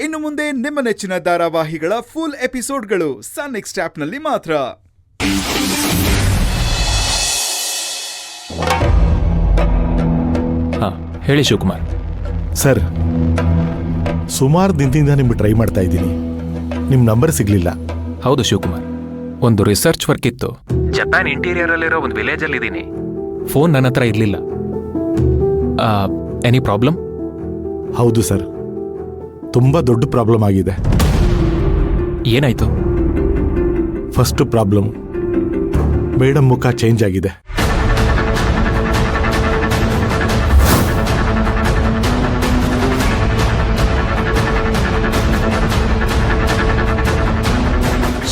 ಇನ್ನು ಮುಂದೆ ನಿಮ್ಮ ನೆಚ್ಚಿನ ಧಾರಾವಾಹಿಗಳ ಫುಲ್ ಎಪಿಸೋಡ್ಗಳು ಸನ್ ನೆಕ್ಸ್ಟ್ ಆಪ್ನಲ್ಲಿ ಮಾತ್ರ. ಹೇಳಿ ಶಿವಕುಮಾರ್. ಸರ್, ಸುಮಾರು ದಿನದಿಂದ ನಿಮ್ಗೆ ಟ್ರೈ ಮಾಡ್ತಾ ಇದ್ದೀನಿ, ನಿಮ್ಮ ನಂಬರ್ ಸಿಗ್ಲಿಲ್ಲ. ಹೌದು ಶಿವಕುಮಾರ್, ಒಂದು ರಿಸರ್ಚ್ ವರ್ಕ್ ಇತ್ತು. ಜಪಾನ್ ಇಂಟೀರಿಯರ್ ಅಲ್ಲಿರೋ ಒಂದು ವಿಲೇಜ್ ಅಲ್ಲಿ ಇದ್ದೀನಿ. ಫೋನ್ ನನ್ನ ಹತ್ರ ಇರಲಿಲ್ಲ. Any problem? ಹೌದು ಸರ್, ತುಂಬ ದೊಡ್ಡ ಪ್ರಾಬ್ಲಮ್ ಆಗಿದೆ. ಏನಾಯ್ತು? ಫಸ್ಟ್ ಪ್ರಾಬ್ಲಮ್, ಮೇಡಮ್ ಮುಖ ಚೇಂಜ್ ಆಗಿದೆ.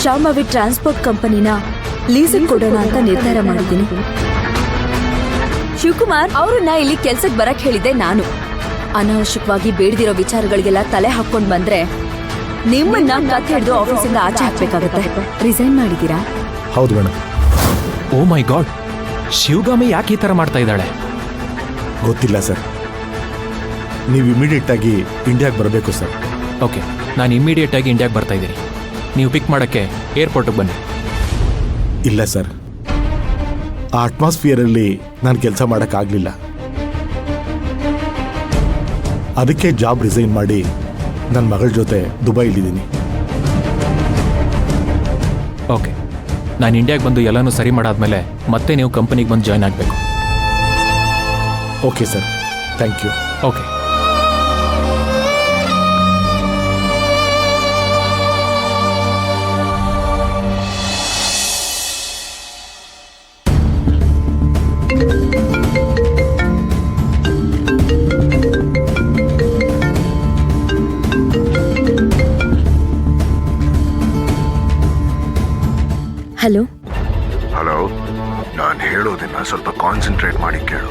ಶಾಮಾವಿ ಟ್ರಾನ್ಸ್ಪೋರ್ಟ್ ಕಂಪನಿನ ಲೀಸಿಂಗ್ ಕೊಡೋಣ ಅಂತ ನಿರ್ಧಾರ ಮಾಡಿದ್ದೀನಿ. ಶಿವಕುಮಾರ್ ಅವ್ರನ್ನ ಇಲ್ಲಿ ಕೆಲ್ಸಕ್ಕೆ ಬರಕ್ ಹೇಳಿದ್ದೆ ನಾನು. ಅನಾವಶ್ಯಕವಾಗಿ ಬೇಡದಿರೋ ವಿಚಾರಗಳಿಗೆಲ್ಲ ತಲೆ ಹಾಕೊಂಡ್ ಬಂದ್ರೆ ನಿಮ್ಮನ್ನ ಕತ್ ಹಿಡಿದು ಆಫೀಸಿಂದ ಆಚೆ ಹಾಕ್ಬೇಕಾಗುತ್ತೆ. ರಿಸೈನ್ ಮಾಡಿದೀರಾ? ಹೌದು ಮೇಡಮ್. ಓ ಮೈ ಗಾಡ್, ಶಿವಗಾಮಿ ಯಾಕೆ ಈ ಥರ ಮಾಡ್ತಾ ಇದ್ದಾಳೆ? ಗೊತ್ತಿಲ್ಲ ಸರ್, ನೀವು ಇಮಿಡಿಯೇಟ್ ಆಗಿ ಇಂಡಿಯಾಗೆ ಬರಬೇಕು ಸರ್. ಓಕೆ, ನಾನು ಇಮ್ಮಿಡಿಯೇಟ್ ಆಗಿ ಇಂಡಿಯಾಗೆ ಬರ್ತಾ ಇದ್ದೀನಿ. ನೀವು ಪಿಕ್ ಮಾಡೋಕ್ಕೆ ಏರ್ಪೋರ್ಟಿಗೆ ಬನ್ನಿ. ಇಲ್ಲ ಸರ್, ಆ ಅಟ್ಮಾಸ್ಫಿಯರಲ್ಲಿ ನಾನು ಕೆಲಸ ಮಾಡೋಕ್ಕಾಗಲಿಲ್ಲ. ಅದಕ್ಕೆ ಜಾಬ್ ರಿಸೈನ್ ಮಾಡಿ ನನ್ನ ಮಗಳ ಜೊತೆ ದುಬೈಲಿದ್ದೀನಿ. ಓಕೆ, ನಾನು ಇಂಡಿಯಾಗೆ ಬಂದು ಎಲ್ಲನೂ ಸರಿ ಮಾಡಾದ್ಮೇಲೆ ಮತ್ತೆ ನೀವು ಕಂಪನಿಗೆ ಬಂದು ಜಾಯ್ನ್ ಆಗಬೇಕು. Okay sir, thank you. Okay. Hello. Hello, ನಾನು ಹೇಳೋದನ್ನ ಸ್ವಲ್ಪ ಕಾನ್ಸಂಟ್ರೇಟ್ ಮಾಡಿ ಕೇಳು.